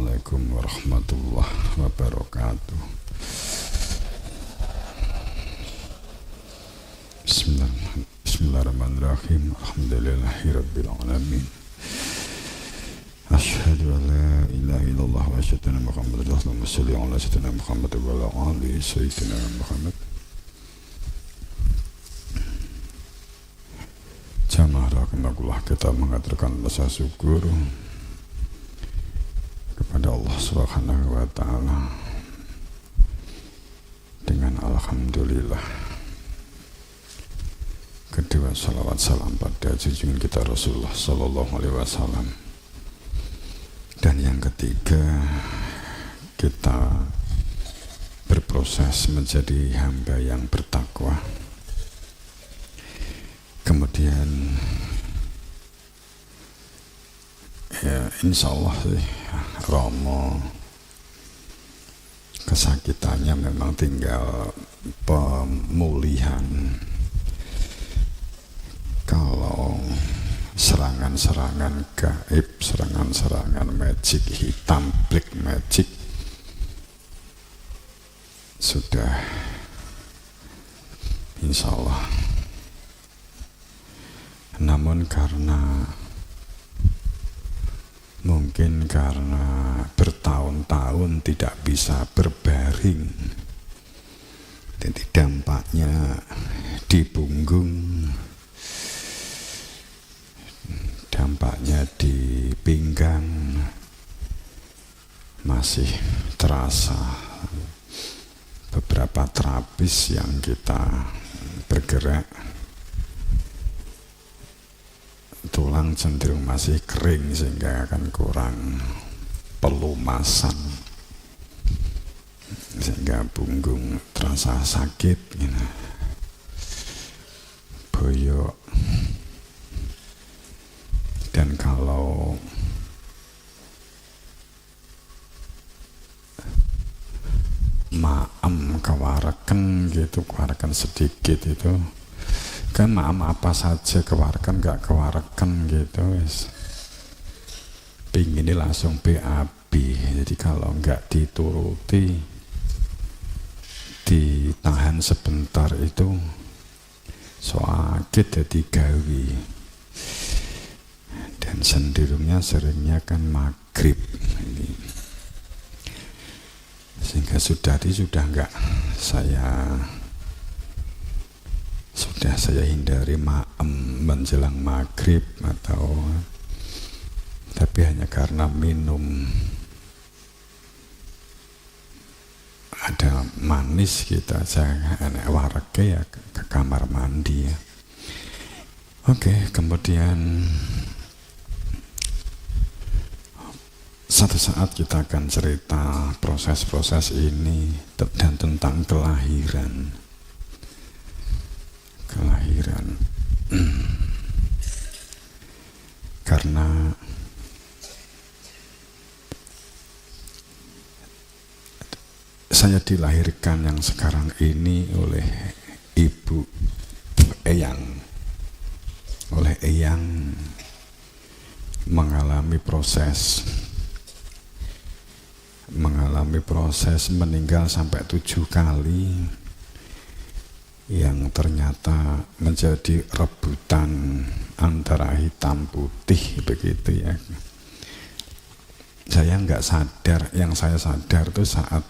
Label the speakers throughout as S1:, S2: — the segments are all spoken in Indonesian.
S1: Assalamualaikum warahmatullahi wabarakatuh. Bismillahirrahmanirrahim. Alhamdulillahirabbil alamin. Asyhadu an la ilaha illallah wa asyhadu anna Muhammadar rasulullah. Shalli ala sayyidina Muhammad wa ala ali sayyidina Muhammad. Jamaah rahimakumullah, kita mengaturkan rasa syukur kepada Allah Subhanahu wa taala dengan alhamdulillah. Kedua, salawat salam pada junjungan kita Rasulullah sallallahu alaihi wasallam. Dan yang ketiga, kita berproses menjadi hamba yang bertakwa. Kemudian ya insya Allah sih Romo kesakitannya memang tinggal pemulihan. Kalau serangan-serangan gaib, serangan-serangan magic hitam, black magic sudah insya Allah. Namun mungkin karena bertahun-tahun tidak bisa berbaring, jadi dampaknya di punggung, dampaknya di pinggang masih terasa. Beberapa terapis yang kita bergerak, tulang cenderung masih kering sehingga akan kurang pelumasan, sehingga punggung terasa sakit gitu. Boyok. Dan kalau maem kewareken gitu, kewareken sedikit itu kan maem apa saja, kewareken gak kewareken gitu wis pinginnya langsung BAB. Jadi kalau nggak dituruti, ditahan sebentar itu sakit jadi gawi. Dan cenderungnya seringnya kan maghrib ini. Sehingga sudah nggak saya hindari maem menjelang maghrib, tapi hanya karena minum ada manis kita aja enak wareke ya ke kamar mandi ya. Oke, kemudian satu saat kita akan cerita proses-proses ini dan tentang kelahiran. Karena saya dilahirkan yang sekarang ini oleh ibu eyang. Oleh eyang mengalami proses meninggal sampai 7 kali, yang ternyata menjadi rebutan antara hitam putih begitu ya. Saya nggak sadar, yang saya sadar itu saat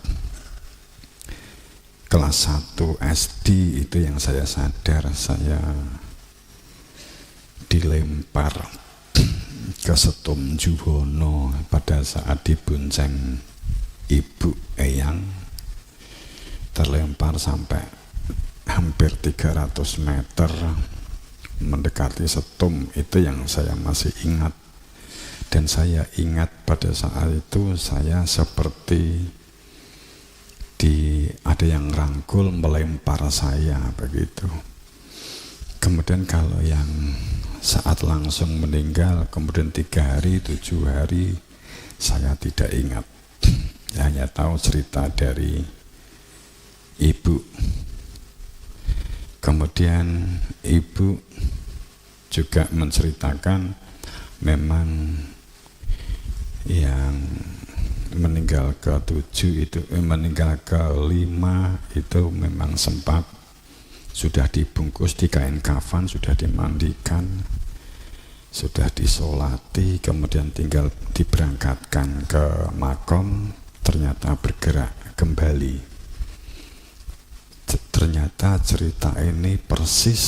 S1: kelas 1 SD itu yang saya sadar, saya dilempar ke Setum Juwono pada saat dibonceng ibu eyang, terlempar sampai hampir 300 meter mendekati Setum. Itu yang saya masih ingat. Dan saya ingat pada saat itu saya seperti ada yang rangkul melempar saya begitu. Kemudian kalau yang saat langsung meninggal, kemudian 3 hari, 7 hari, saya tidak ingat. Hanya tahu cerita dari ibu. Kemudian ibu juga menceritakan memang yang meninggal ke-7 itu, meninggal ke-5 itu memang sempat sudah dibungkus di kain kafan, sudah dimandikan, sudah disolati, kemudian tinggal diberangkatkan ke makom, ternyata bergerak kembali. Ternyata cerita ini persis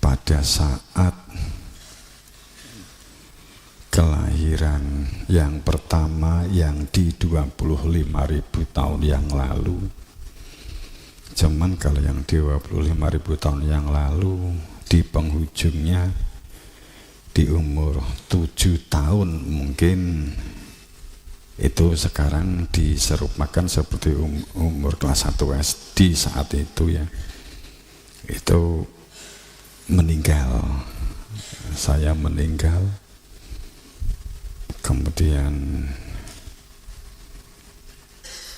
S1: pada saat kelahiran yang pertama yang di 25.000 tahun yang lalu. Cuman kalau yang 25.000 tahun yang lalu di penghujungnya di umur 7 tahun mungkin itu sekarang diserupakan seperti umur kelas 1 SD saat itu ya. Itu meninggal. Saya meninggal. Kemudian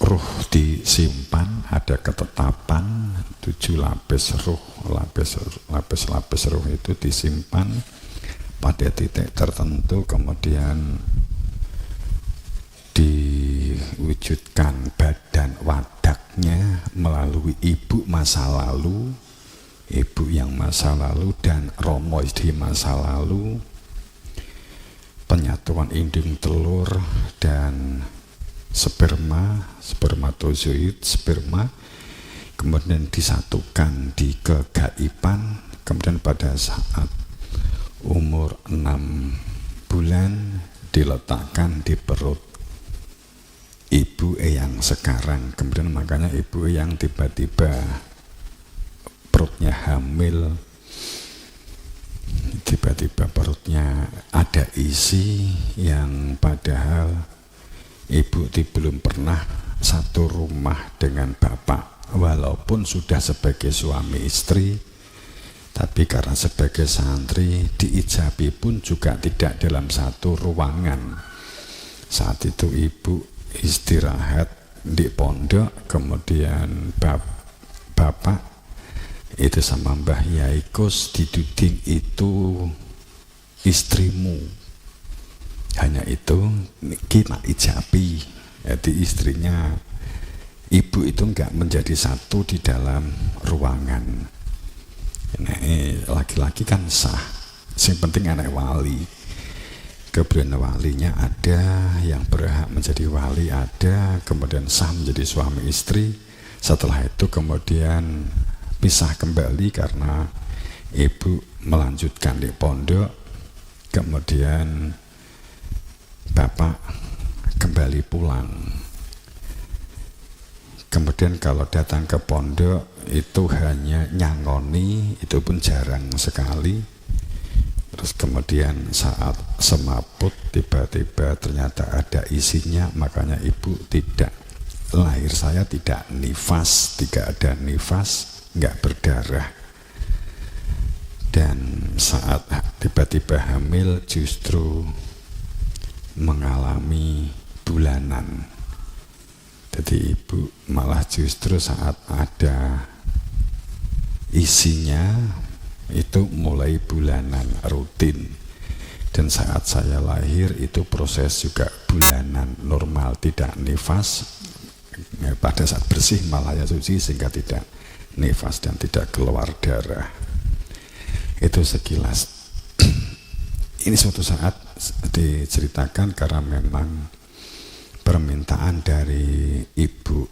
S1: ruh disimpan, ada ketetapan 7 lapis ruh, lapis ruh itu disimpan pada titik tertentu, kemudian diwujudkan badan wadaknya melalui ibu masa lalu, ibu yang masa lalu dan romo di masa lalu, penyatuan indung telur dan spermatozoid, sperma, kemudian disatukan di kegaiban, kemudian pada saat umur 6 bulan diletakkan di perut ibu yang sekarang. Kemudian makanya ibu yang tiba-tiba perutnya hamil, tiba-tiba perutnya ada isi yang padahal ibu belum pernah satu rumah dengan bapak, walaupun sudah sebagai suami istri, tapi karena sebagai santri diijabi pun juga tidak dalam satu ruangan. Saat itu ibu istirahat di pondok, kemudian bapak itu sama Mbah Yaikus dituding itu istrimu. Hanya itu kita ijabi. Jadi istrinya ibu itu enggak menjadi satu di dalam ruangan. Nah, laki-laki kan sah. Yang penting anak wali. Kemudian walinya ada, yang berhak menjadi wali ada, kemudian sah menjadi suami istri. Setelah itu kemudian pisah kembali karena ibu melanjutkan di pondok, kemudian bapak kembali pulang. Kemudian kalau datang ke pondok itu hanya nyangoni, itu pun jarang sekali. Terus kemudian saat semaput tiba-tiba ternyata ada isinya, makanya ibu tidak, lahir saya tidak nifas, tidak ada nifas, nggak berdarah. Dan saat tiba-tiba hamil justru mengalami bulanan. Jadi ibu malah justru saat ada isinya itu mulai bulanan rutin. Dan saat saya lahir itu proses juga bulanan normal, tidak nifas. Pada saat bersih malah ya suci sehingga tidak nifas dan tidak keluar darah. Itu sekilas. Ini suatu saat diceritakan karena memang permintaan dari ibu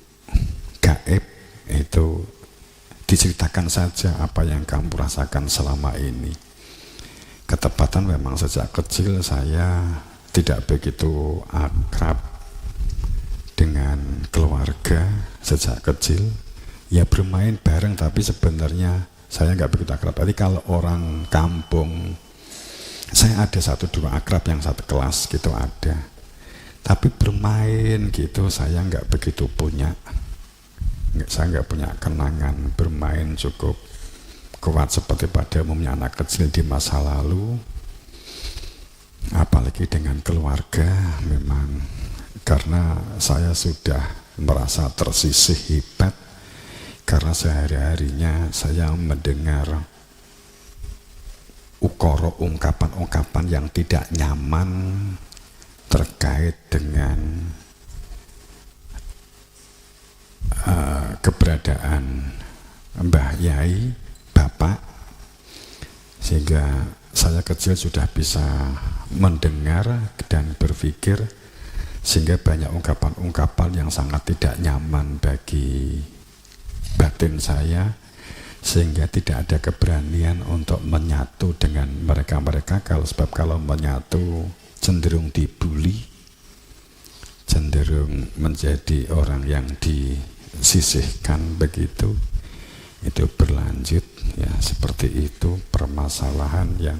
S1: gaib itu, diceritakan saja apa yang kamu rasakan selama ini. Ketepatan memang sejak kecil saya tidak begitu akrab dengan keluarga sejak kecil. Ya bermain bareng tapi sebenarnya saya nggak begitu akrab. Tapi kalau orang kampung, saya ada 1-2 akrab yang satu kelas gitu ada. Tapi bermain gitu saya nggak begitu punya. Saya nggak punya kenangan bermain cukup kuat seperti pada umumnya anak kecil di masa lalu. Apalagi dengan keluarga, memang karena saya sudah merasa tersisih hebat karena sehari-harinya saya mendengar ukoro ungkapan-ungkapan yang tidak nyaman terkait dengan keberadaan Mbah Yai, Bapak, sehingga saya kecil sudah bisa mendengar dan berpikir, sehingga banyak ungkapan-ungkapan yang sangat tidak nyaman bagi batin saya, sehingga tidak ada keberanian untuk menyatu dengan mereka-mereka. Sebab kalau menyatu cenderung dibully, cenderung menjadi orang yang disisihkan begitu. Itu berlanjut ya, seperti itu permasalahan yang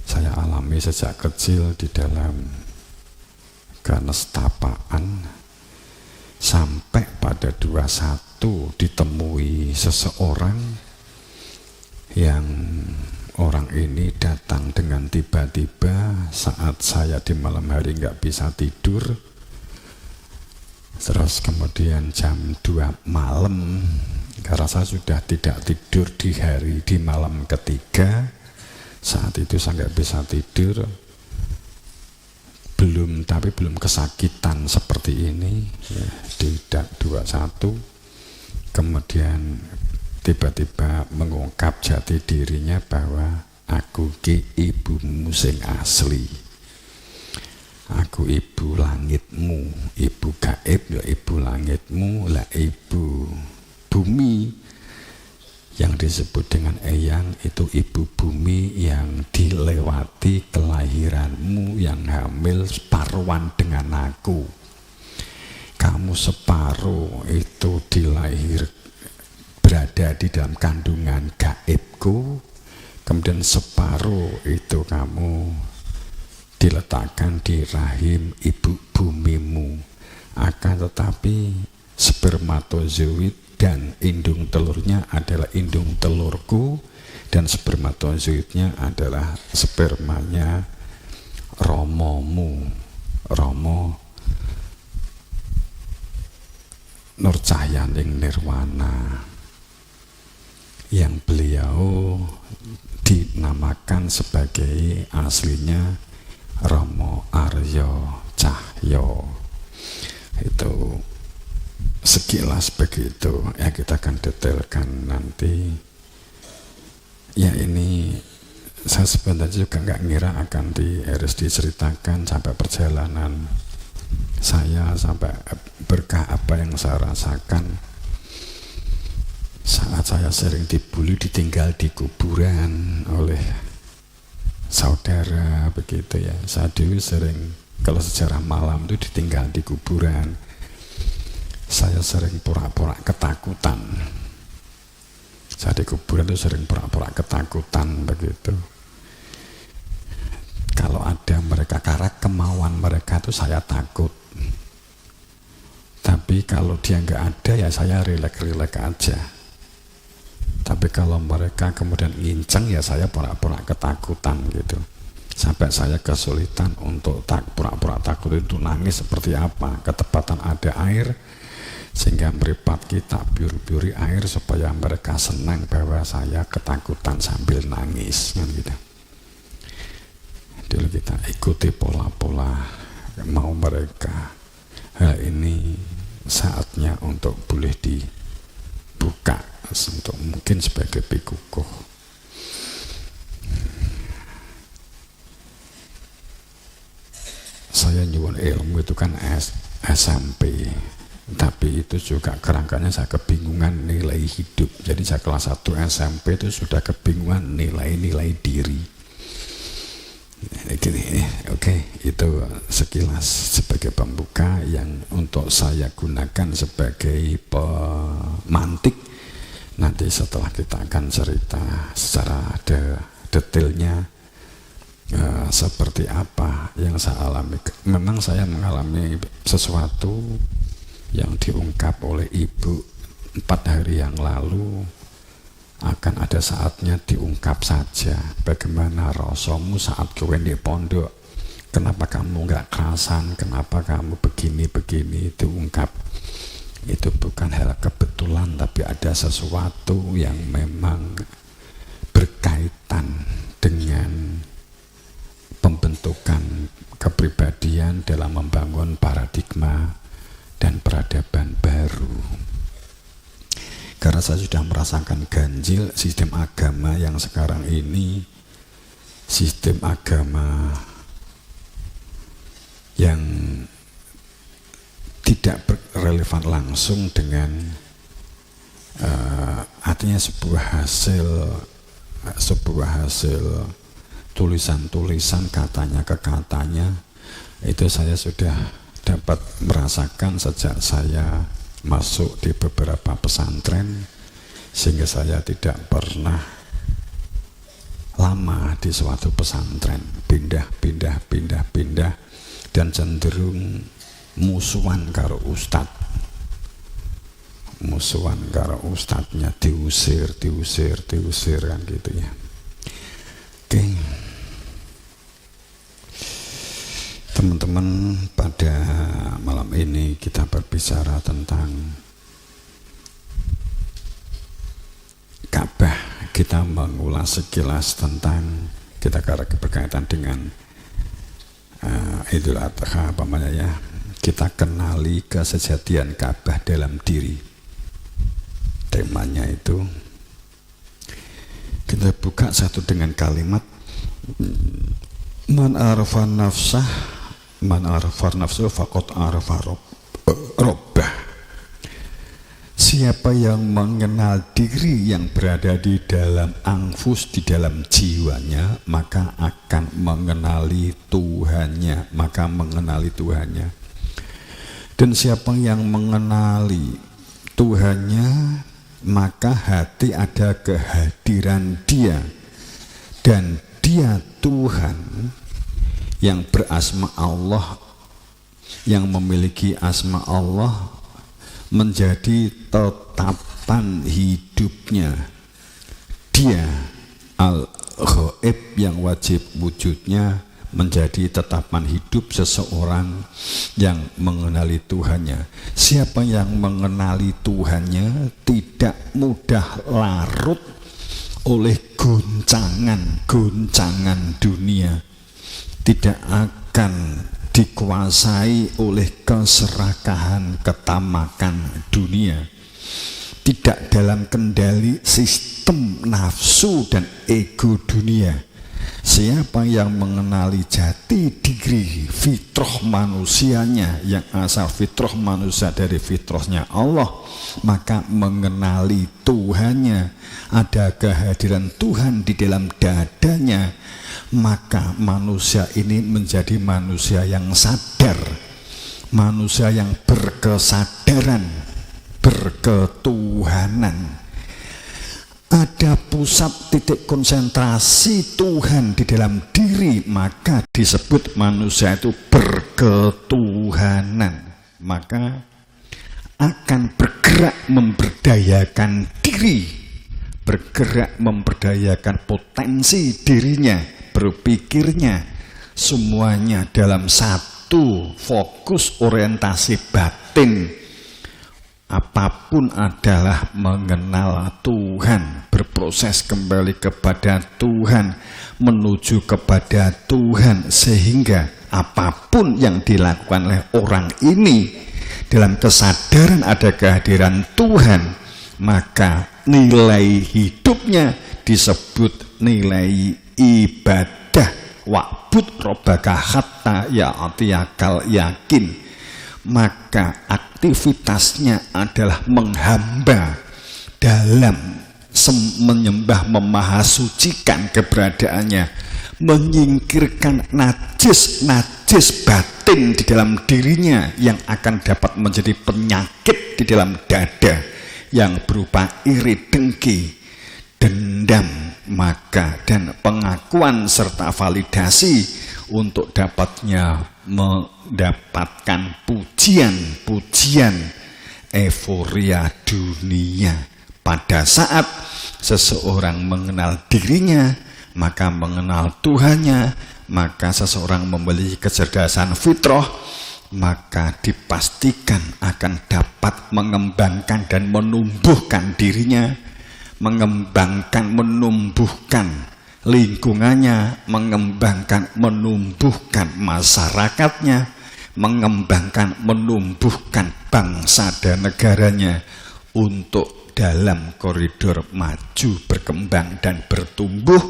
S1: saya alami sejak kecil di dalam kenestapaan, sampai pada 21 ditemui seseorang yang orang ini datang dengan tiba-tiba saat saya di malam hari nggak bisa tidur. Terus kemudian jam 2 malam, karena saya sudah tidak tidur di malam ketiga, saat itu saya nggak bisa tidur, tapi belum kesakitan seperti ini ya, di 21 kemudian tiba-tiba mengungkap jati dirinya bahwa aku ki ibumu sing asli, aku ibu langitmu, ibu gaib ya ibu langitmu, lah ibu bumi yang disebut dengan Eyang itu ibu bumi yang dilewati kelahiranmu, yang hamil separuhan dengan aku. Kamu separuh itu berada di dalam kandungan gaibku, kemudian separuh itu kamu diletakkan di rahim ibu bumimu. Akan tetapi spermatozoid dan indung telurnya adalah indung telurku, dan spermatozoidnya adalah spermanya Romomu, Romo Nurcahyaning Nirwana, yang beliau dinamakan sebagai aslinya Romo Aryo Cahyo. Itu sekilas begitu ya, kita akan detailkan nanti ya. Ini saya sebenarnya juga nggak ngira akan harus diceritakan sampai perjalanan saya, sampai berkah apa yang saya rasakan saat saya sering dibully, ditinggal di kuburan oleh saudara begitu ya. Saya dulu sering kalau sejarah malam itu ditinggal di kuburan. Saya sering pura-pura ketakutan. Saya di kuburan itu sering pura-pura ketakutan begitu. Kalau ada mereka, karena kemauan mereka itu saya takut. Tapi kalau dia nggak ada ya saya rilek-rilek aja. Tapi kalau mereka kemudian nginceng ya saya pura-pura ketakutan gitu. Sampai saya kesulitan untuk pura-pura takut itu nangis seperti apa. Ketepatan ada air, sehingga meripat kita biur-biuri air supaya mereka senang bahwa saya ketakutan sambil nangis kan gitu. Dulu kita ikuti pola-pola mau mereka. Hal ini saatnya untuk boleh dibuka untuk mungkin sebagai pikukuh. Saya nyuwun ilmu itu kan SMP, tapi itu juga kerangkanya saya kebingungan nilai hidup. Jadi saya kelas 1 SMP itu sudah kebingungan nilai-nilai diri. Oke, itu sekilas sebagai pembuka yang untuk saya gunakan sebagai pemantik. Nanti setelah kita akan cerita secara detailnya seperti apa yang saya alami. Memang saya mengalami sesuatu yang diungkap oleh ibu 4 hari yang lalu. Akan ada saatnya diungkap saja. Bagaimana rasamu saat kowe di pondok? Kenapa kamu nggak kerasan? Kenapa kamu begini-begini? Diungkap. Itu bukan hal kebetulan, tapi ada sesuatu yang memang berkaitan dengan pembentukan kepribadian dalam membangun paradigma dan peradaban baru. Karena saya sudah merasakan ganjil sistem agama yang sekarang ini, sistem agama yang tidak relevan langsung dengan artinya sebuah hasil tulisan-tulisan, katanya ke katanya, itu saya sudah dapat merasakan sejak saya masuk di beberapa pesantren, sehingga saya tidak pernah lama di suatu pesantren, pindah dan cenderung musuhan karo ustadznya, diusir kan gitu ya. Oke. Teman-teman, pada malam ini kita berbicara tentang Ka'bah. Kita mengulas sekilas tentang, kita berkaitan dengan Idul Adha, ya. Kita kenali kesejatian Ka'bah dalam diri. Temanya itu kita buka satu dengan kalimat man arafa nafsuhu faqad arafa rabbah. Siapa yang mengenal diri yang berada di dalam anfus, di dalam jiwanya, maka akan mengenali Tuhannya, Dan siapa yang mengenali Tuhannya, maka hati ada kehadiran Dia, dan Dia Tuhan yang berasma Allah, yang memiliki asma Allah, menjadi tetapan hidupnya. Dia Al-Ghaib yang wajib wujudnya, menjadi tetapan hidup seseorang yang mengenali Tuhannya. Siapa yang mengenali Tuhannya tidak mudah larut oleh goncangan dunia, tidak akan dikuasai oleh keserakahan, ketamakan dunia, tidak dalam kendali sistem nafsu dan ego dunia. Siapa yang mengenali jati diri fitrah manusianya, yang asal fitrah manusia dari fitrahnya Allah, maka mengenali Tuhannya, ada kehadiran Tuhan di dalam dadanya, maka manusia ini menjadi manusia yang sadar, manusia yang berkesadaran, berketuhanan. Ada pusat titik konsentrasi Tuhan di dalam diri, maka disebut manusia itu berketuhanan. Maka akan bergerak memberdayakan diri, bergerak memberdayakan potensi dirinya, berpikirnya, semuanya dalam satu fokus orientasi batin. Apapun adalah mengenal Tuhan, berproses kembali kepada Tuhan, menuju kepada Tuhan, sehingga apapun yang dilakukan oleh orang ini dalam kesadaran ada kehadiran Tuhan, maka nilai hidupnya disebut nilai ibadah. Wa'bud rabbaka hatta ya'tiyakal yakin. Maka aktivitasnya adalah menghamba dalam menyembah, memahasucikan keberadaannya, menyingkirkan najis batin di dalam dirinya yang akan dapat menjadi penyakit di dalam dada yang berupa iri, dengki, dendam, maka dan pengakuan serta validasi untuk dapatnya mendapatkan pujian euforia dunia. Pada saat seseorang mengenal dirinya, maka mengenal Tuhannya, maka seseorang memiliki kecerdasan fitrah, maka dipastikan akan dapat mengembangkan dan menumbuhkan dirinya, menumbuhkan lingkungannya, mengembangkan, menumbuhkan masyarakatnya, mengembangkan, menumbuhkan bangsa dan negaranya untuk dalam koridor maju, berkembang dan bertumbuh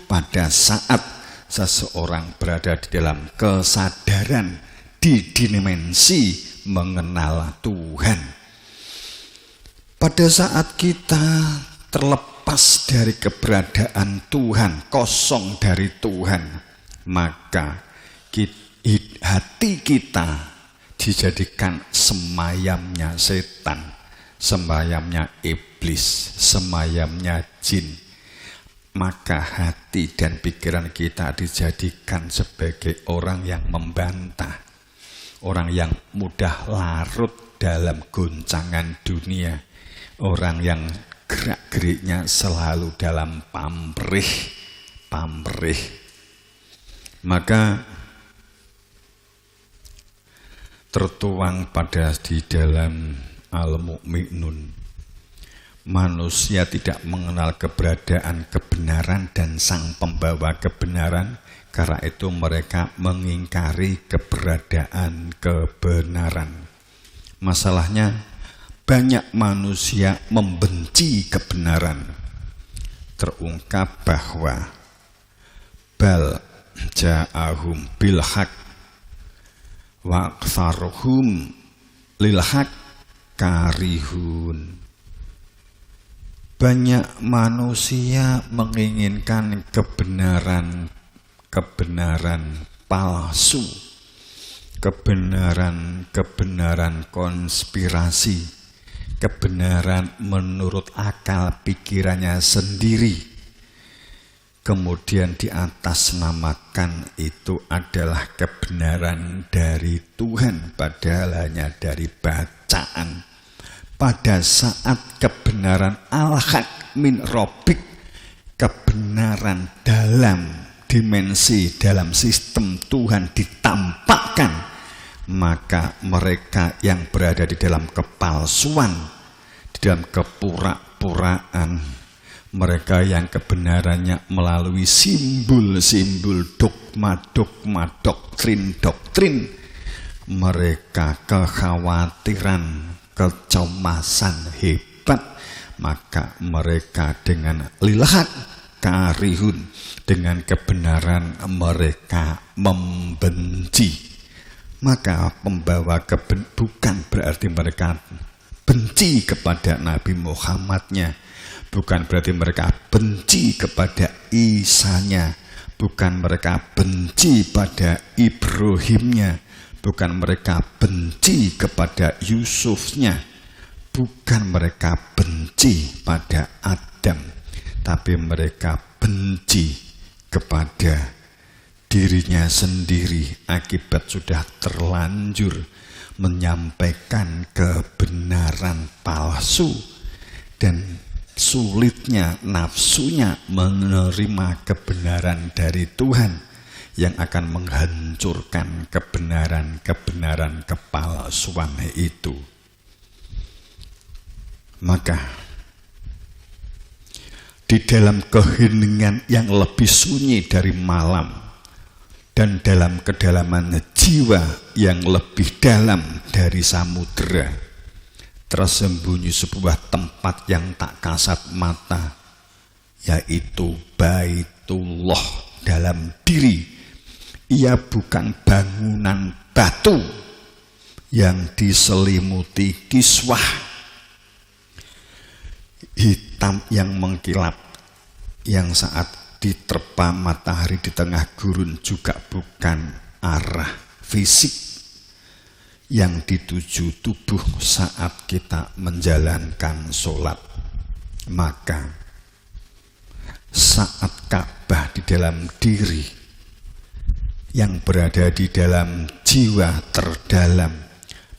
S1: pada saat seseorang berada di dalam kesadaran di dimensi mengenal Tuhan. Pada saat kita terlepas dari keberadaan Tuhan, kosong dari Tuhan, maka hati kita dijadikan semayamnya setan, semayamnya iblis, semayamnya jin. Maka hati dan pikiran kita dijadikan sebagai orang yang membantah, orang yang mudah larut dalam goncangan dunia, orang yang gerak-geriknya selalu dalam pamrih. Maka tertuang pada di dalam Al-Mu'minun, manusia tidak mengenal keberadaan kebenaran dan sang pembawa kebenaran, karena itu mereka mengingkari keberadaan kebenaran. Masalahnya banyak manusia membenci kebenaran. Terungkap bahwa bal ja'ahum bil haq wa aktsaruhum lil haq karihun. Banyak manusia menginginkan kebenaran palsu, kebenaran konspirasi, kebenaran menurut akal pikirannya sendiri. Kemudian diatasnamakan itu adalah kebenaran dari Tuhan, padahal hanya dari bacaan. Pada saat kebenaran al-haq min rabbik, kebenaran dalam dimensi, dalam sistem Tuhan ditampakkan, maka mereka yang berada di dalam kepalsuan, di dalam kepura-puraan, mereka yang kebenarannya melalui simbol-simbol, dogma-dogma, doktrin-doktrin, mereka kekhawatiran, kecemasan hebat, maka mereka dengan lilhaq karihun, dengan kebenaran mereka membenci. Maka pembawa bukan berarti mereka benci kepada Nabi Muhammadnya, bukan berarti mereka benci kepada Isanya, bukan mereka benci pada Ibrahimnya, bukan mereka benci kepada Yusufnya, bukan mereka benci pada Adam, tapi mereka benci kepada dirinya sendiri akibat sudah terlanjur menyampaikan kebenaran palsu dan sulitnya nafsunya menerima kebenaran dari Tuhan yang akan menghancurkan kebenaran kepalsuan itu. Maka di dalam keheningan yang lebih sunyi dari malam dan dalam kedalaman jiwa yang lebih dalam dari samudera, tersembunyi sebuah tempat yang tak kasat mata, yaitu Baitullah dalam diri. Ia bukan bangunan batu yang diselimuti kiswah hitam yang mengkilap, yang saat diterpa matahari di tengah gurun, juga bukan arah fisik yang dituju tubuh saat kita menjalankan sholat. Maka saat Ka'bah di dalam diri, yang berada di dalam jiwa terdalam,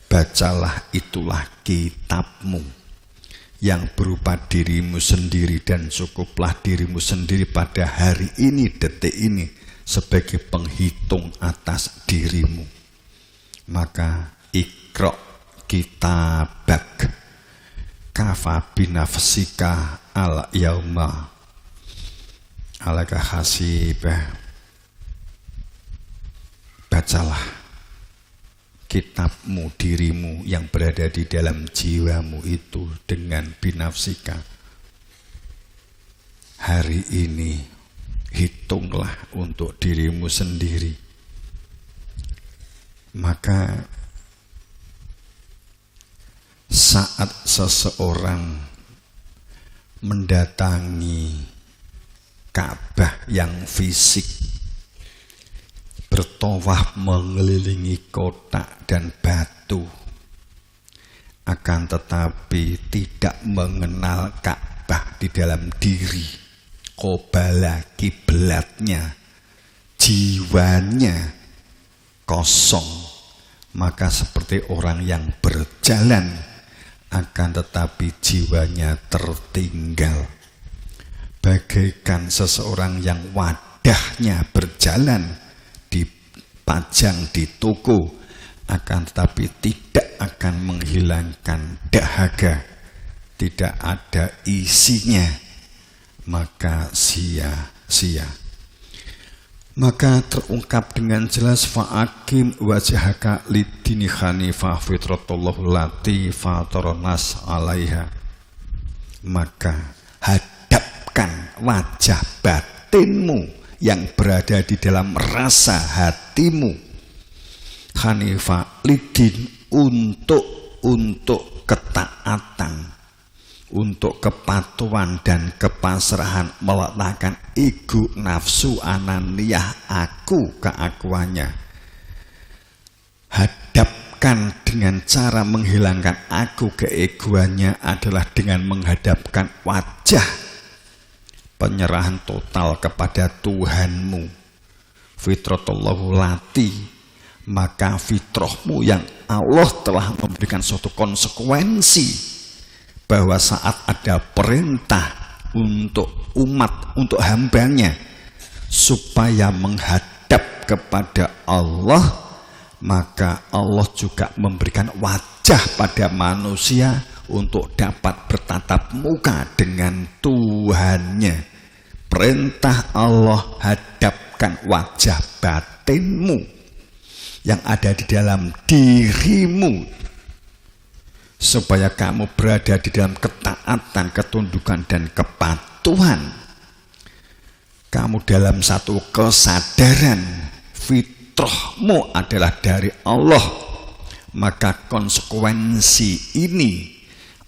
S1: bacalah itulah kitabmu yang berupa dirimu sendiri, dan cukuplah dirimu sendiri pada hari ini, detik ini, sebagai penghitung atas dirimu. Maka Iqra kitabak kafa binafsika al yauma alaka hasibah. Bacalah kitabmu, dirimu yang berada di dalam jiwamu itu dengan binafsika. Hari ini hitunglah untuk dirimu sendiri. Maka saat seseorang mendatangi Ka'bah yang fisik, bertawaf mengelilingi kotak dan batu, akan tetapi tidak mengenal Ka'bah di dalam diri, qobala kiblatnya, jiwanya kosong, maka seperti orang yang berjalan akan tetapi jiwanya tertinggal, bagaikan seseorang yang wadahnya berjalan dipajang di toko, akan tetapi tidak akan menghilangkan dahaga, tidak ada isinya, maka sia-sia. Maka terungkap dengan jelas fa'akim wajhaka lidini hanifah fitratullahu lati fataranas alaiha. Maka hadapkan wajah batinmu yang berada di dalam rasa hatimu, hanifah lidin, untuk ketaatan, untuk kepatuhan dan kepasrahan, meletakkan ego, nafsu, ananiyah, aku, keakuannya. Hadapkan dengan cara menghilangkan aku, keegoannya adalah dengan menghadapkan wajah penyerahan total kepada Tuhanmu, fitratullahu lati, maka fitrahmu yang Allah telah memberikan suatu konsekuensi bahwa saat ada perintah untuk umat, untuk hambanya supaya menghadap kepada Allah, maka Allah juga memberikan wajah pada manusia untuk dapat bertatap muka dengan Tuhannya. Perintah Allah, hadapkan wajah batinmu yang ada di dalam dirimu supaya kamu berada di dalam ketaatan, ketundukan, dan kepatuhan. Kamu dalam satu kesadaran fitrahmu adalah dari Allah, maka konsekuensi ini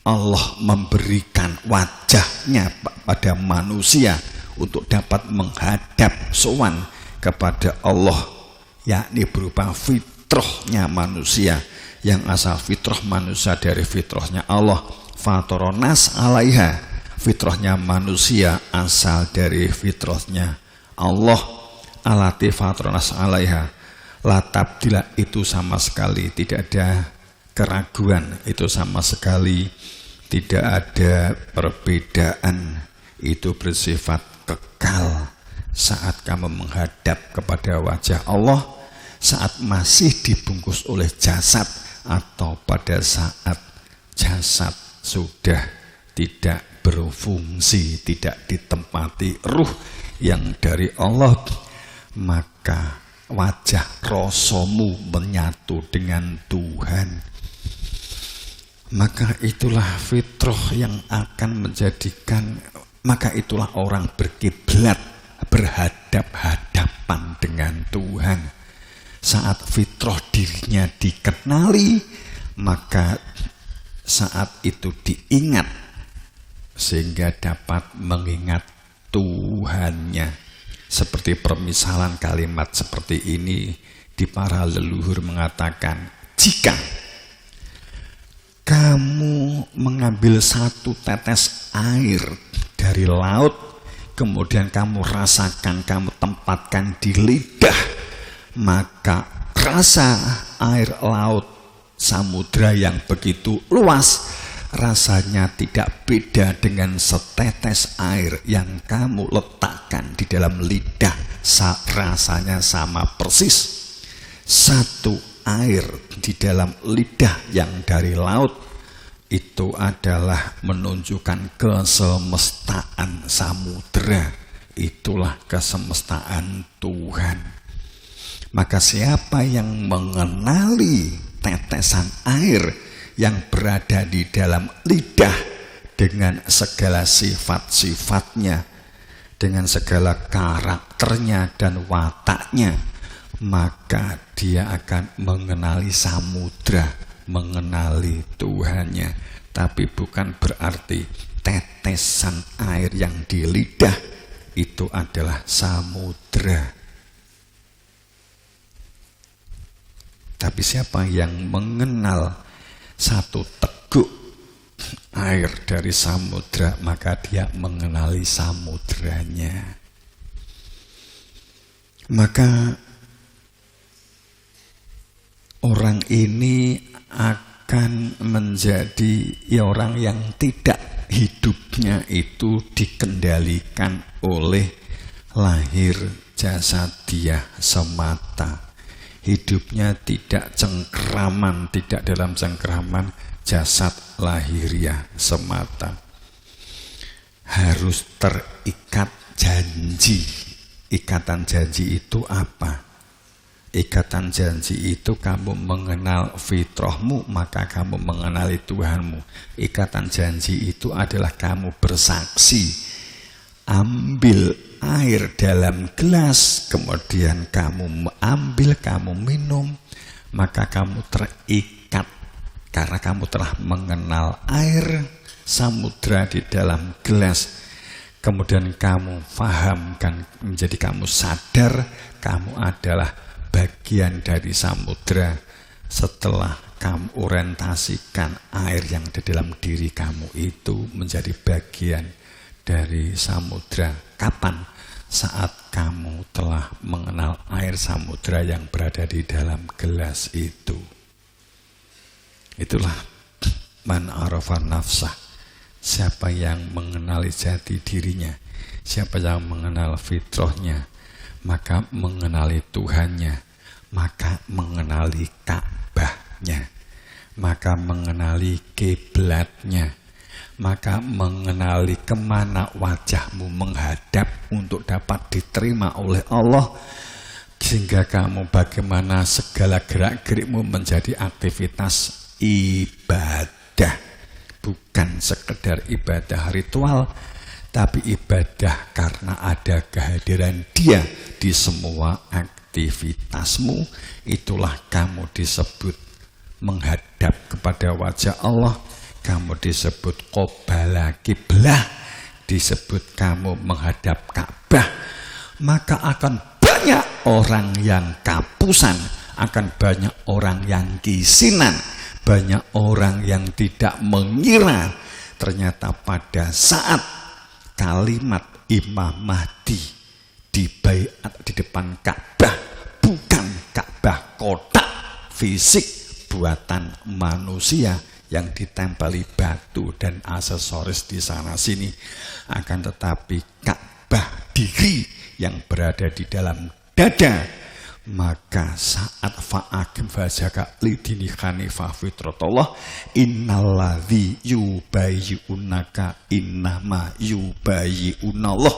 S1: Allah memberikan wajahnya pada manusia untuk dapat menghadap sowan kepada Allah, yakni berupa fitrahnya manusia, yang asal fitrah manusia dari fitrahnya Allah, fatoronas alaiha, fitrahnya manusia asal dari fitrahnya Allah, alati fatoronas alaiha, latabdila, itu sama sekali tidak ada keraguan, itu sama sekali tidak ada perbedaan, itu bersifat kekal saat kamu menghadap kepada wajah Allah, saat masih dibungkus oleh jasad, atau pada saat jasad sudah tidak berfungsi, tidak ditempati ruh yang dari Allah, maka wajah rasamu menyatu dengan Tuhan. Maka itulah fitrah yang akan menjadikan, maka itulah orang berkiblat, berhadap-hadapan dengan Tuhan. Saat fitrah dirinya dikenali, maka saat itu diingat sehingga dapat mengingat Tuhannya. Seperti permisalan kalimat seperti ini di para leluhur mengatakan, jika kamu mengambil satu tetes air dari laut, kemudian kamu rasakan, kamu tempatkan di lidah, maka rasa air laut samudra yang begitu luas rasanya tidak beda dengan setetes air yang kamu letakkan di dalam lidah. Rasanya sama persis. Satu air di dalam lidah yang dari laut itu adalah menunjukkan kesemestaan samudra, itulah kesemestaan Tuhan. Maka siapa yang mengenali tetesan air yang berada di dalam lidah dengan segala sifat-sifatnya, dengan segala karakternya dan wataknya, maka dia akan mengenali samudra, mengenali Tuhannya. Tapi bukan berarti tetesan air yang di lidah itu adalah samudra. Tapi siapa yang mengenal satu teguk air dari samudra, maka dia mengenali samudranya. Maka orang ini akan menjadi orang yang tidak hidupnya itu dikendalikan oleh lahir jasadiah semata. Hidupnya tidak cengkeraman, tidak dalam cengkeraman jasad lahiriah semata. Harus terikat janji. Ikatan janji itu apa? Ikatan janji itu kamu mengenal fitrahmu, maka kamu mengenali Tuhanmu. Ikatan janji itu adalah kamu bersaksi, ambil air dalam gelas, kemudian kamu ambil, kamu minum, maka kamu terikat karena kamu telah mengenal air samudra di dalam gelas. Kemudian kamu fahamkan, menjadi kamu sadar kamu adalah bagian dari samudra. Setelah kamu orientasikan air yang di dalam diri kamu itu menjadi bagian dari samudra. Kapan? Saat kamu telah mengenal air samudra yang berada di dalam gelas itu. Itulah man arafa nafsah. Siapa yang mengenali jati dirinya, siapa yang mengenal fitrahnya, maka mengenali Tuhannya, maka mengenali Ka'bahnya, maka mengenali kiblatnya, maka mengenali kemana wajahmu menghadap untuk dapat diterima oleh Allah, sehingga kamu bagaimana segala gerak-gerikmu menjadi aktivitas ibadah. Bukan sekedar ibadah ritual, tapi ibadah karena ada kehadiran Dia di semua aktivitasmu. Itulah kamu disebut menghadap kepada wajah Allah. Kamu disebut qobala kiblah, disebut kamu menghadap Ka'bah. Maka akan banyak orang yang kapusan, akan banyak orang yang kisinan, banyak orang yang tidak mengira ternyata pada saat kalimat Imam Mahdi dibaiat di depan Ka'bah, bukan Ka'bah kotak fisik buatan manusia yang ditempeli batu dan aksesoris di sana sini, akan tetapi Ka'bah diri yang berada di dalam dada. Maka saat fa'akim fajaka lidini khanifah fitratullah, innalladzi yubayyi'unaka innama yubayyi'unallah.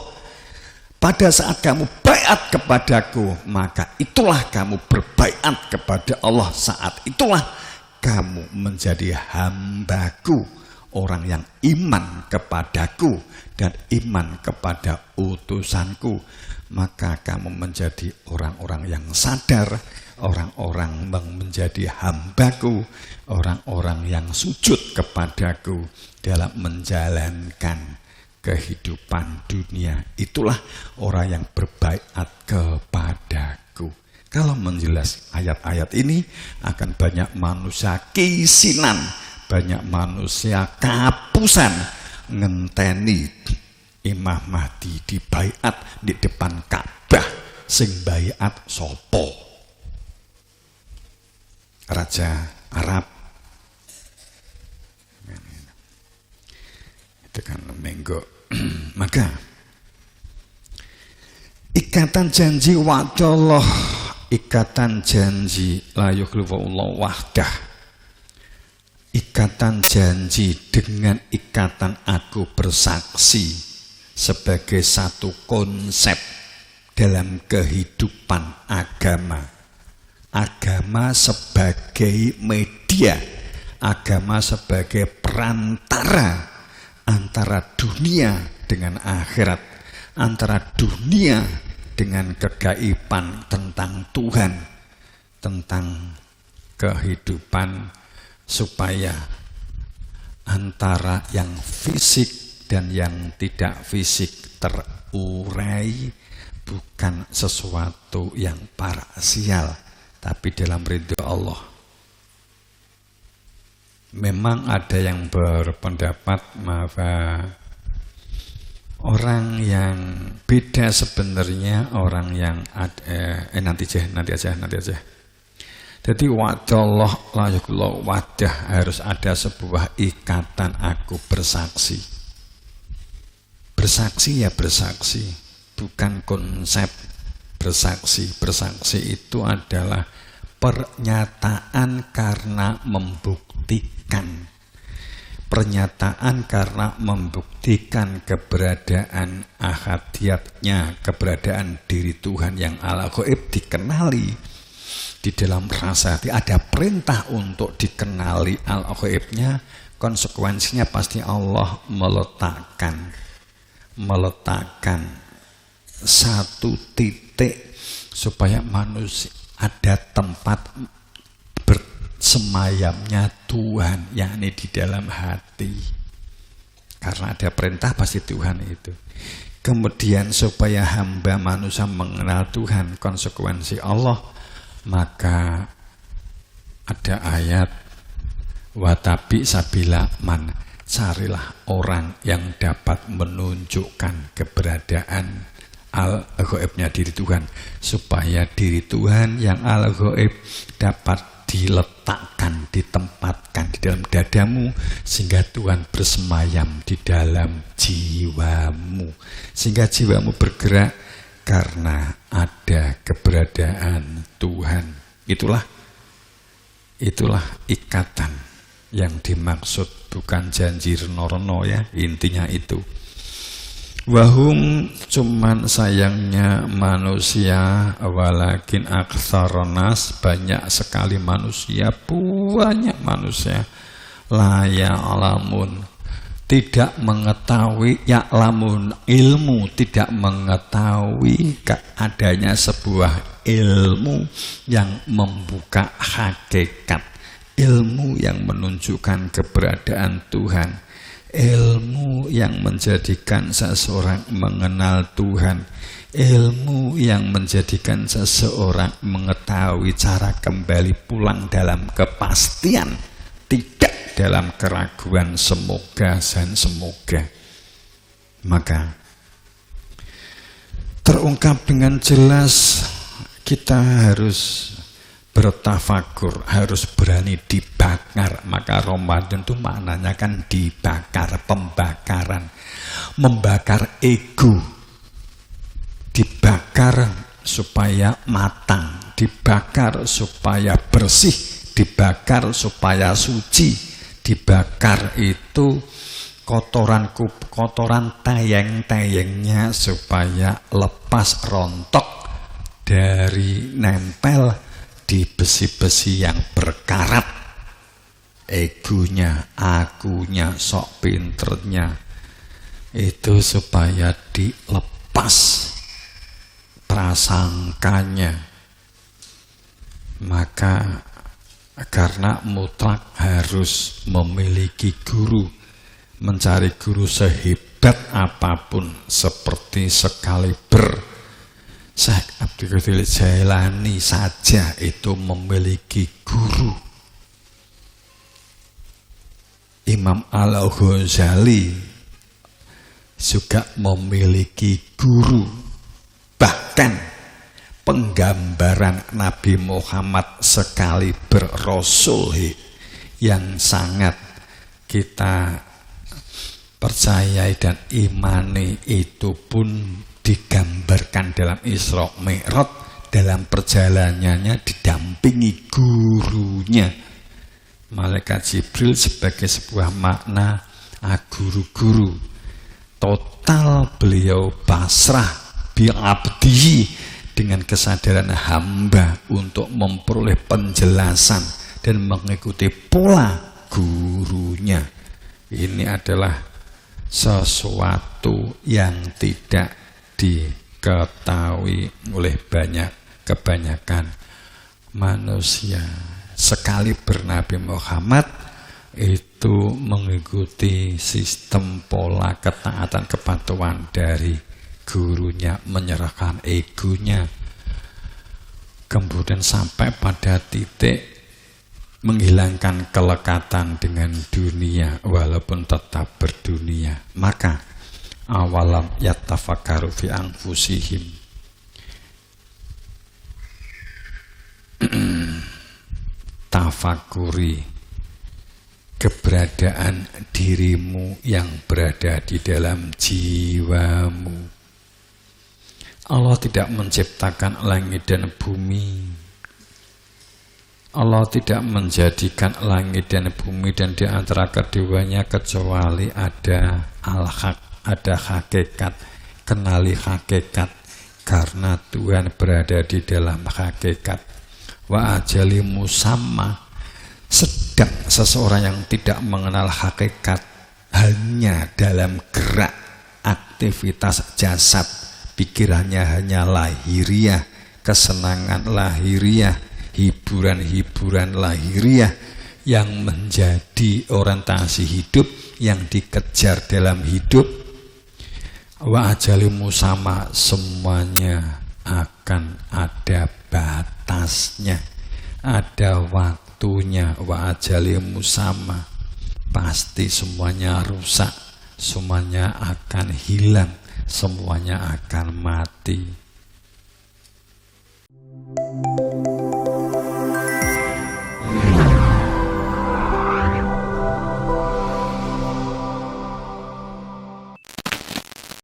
S1: Pada saat kamu baiat kepadaku, maka itulah kamu berbaiat kepada Allah. Saat itulah kamu menjadi hambaku, orang yang iman kepadaku dan iman kepada utusanku. Maka kamu menjadi orang-orang yang sadar, orang-orang yang menjadi hambaku, orang-orang yang sujud kepadaku dalam menjalankan kehidupan dunia. Itulah orang yang berbaiat kepadaku. Kalau menjelas ayat-ayat ini, akan banyak manusia kisinan, banyak manusia kapusan ngenteni Imam Mahdi dibaiat di depan Ka'bah. Sing baiat sopo? Raja Arab. Itu kan menggo. Maka ikatan janji wa'dallah, ikatan janji la yukhlifullaha wahdah. Ikatan janji dengan ikatan aku bersaksi sebagai satu konsep dalam kehidupan agama. Agama sebagai media, agama sebagai perantara antara dunia dengan akhirat, antara dunia dengan kegaiban tentang Tuhan, tentang kehidupan, supaya antara yang fisik dan yang tidak fisik terurai, bukan sesuatu yang parsial, tapi dalam ridho Allah. Memang ada yang berpendapat orang yang beda sebenarnya, orang yang nanti aja. Jadi wadallah la yakullah, wadah harus ada sebuah ikatan aku bersaksi. Bersaksi ya bersaksi, bukan konsep bersaksi. Bersaksi itu adalah pernyataan karena membuktikan. Pernyataan karena membuktikan keberadaan ahadiyatnya, keberadaan diri Tuhan yang ala ghaib dikenali. Di dalam rasa hati ada perintah untuk dikenali al-ghaibnya, konsekuensinya pasti Allah meletakkan satu titik supaya manusia ada tempat bersemayamnya Tuhan, yakni di dalam hati. Karena ada perintah pasti Tuhan itu. Kemudian supaya hamba manusia mengenal Tuhan, konsekuensi Allah, maka ada ayat watabi sabila man, carilah orang yang dapat menunjukkan keberadaan al-ghaibnya diri Tuhan, supaya diri Tuhan yang al-ghaib dapat diletakkan, ditempatkan di dalam dadamu, sehingga Tuhan bersemayam di dalam jiwamu, sehingga jiwamu bergerak karena ada keberadaan Tuhan. Itulah ikatan yang dimaksud, bukan janji reno-reno ya, intinya itu. Wahum, cuman sayangnya manusia, walakin aktsaronas, banyak sekali manusia, banyak manusia, la ya'lamun, tidak mengetahui, ya'lamun ilmu, tidak mengetahui adanya sebuah ilmu yang membuka hakikat, ilmu yang menunjukkan keberadaan Tuhan, ilmu yang menjadikan seseorang mengenal Tuhan, ilmu yang menjadikan seseorang mengetahui cara kembali pulang dalam kepastian, tidak dalam keraguan semoga dan semoga. Maka terungkap dengan jelas, kita harus bertafakur, harus berani dibakar. Maka Ramadan itu maknanya kan dibakar, pembakaran, membakar ego, dibakar supaya matang, dibakar supaya bersih, dibakar supaya suci, dibakar itu kotoran tayeng-tayengnya supaya lepas, rontok dari nempel di besi-besi yang berkarat, egonya, akunya, sok pinternya, itu supaya dilepas prasangkanya. Maka karena mutlak harus memiliki guru, mencari guru sehebat apapun, seperti sekaliber Syekh Abdul Qadir Jailani saja itu memiliki guru. Imam Al-Ghazali juga memiliki guru. Bahkan penggambaran Nabi Muhammad sekaliber Rasul yang sangat kita percayai dan imani itu pun digambarkan dalam Isra Mi'raj, dalam perjalanannya didampingi gurunya Malaikat Jibril sebagai sebuah makna guru-guru. total beliau pasrah bi'abdihi, dengan kesadaran hamba untuk memperoleh penjelasan dan mengikuti pola gurunya. Ini adalah sesuatu yang tidak diketahui oleh kebanyakan manusia. Sekali bernabi Muhammad itu mengikuti sistem pola ketaatan kepatuhan dari gurunya, menyerahkan egonya, kemudian sampai pada titik menghilangkan kelekatan dengan dunia walaupun tetap berdunia. Maka awalam yatafakkaru fi anfusihim, tafakuri keberadaan dirimu yang berada di dalam jiwamu. Allah tidak menciptakan langit dan bumi. Allah tidak menjadikan langit dan bumi dan di antara keduanya kecuali ada al-haq, ada hakikat. Kenali hakikat, karena Tuhan berada di dalam hakikat. Wa ajali musamma, sedang seseorang yang tidak mengenal hakikat hanya dalam gerak aktivitas jasad, pikirannya hanya lahiriah, kesenangan lahiriah, hiburan-hiburan lahiriah yang menjadi orientasi hidup yang dikejar dalam hidup. Wa ajalimu sama, semuanya akan ada batasnya, ada waktunya. Wa ajalimu sama, pasti semuanya rusak, semuanya akan hilang, semuanya akan mati.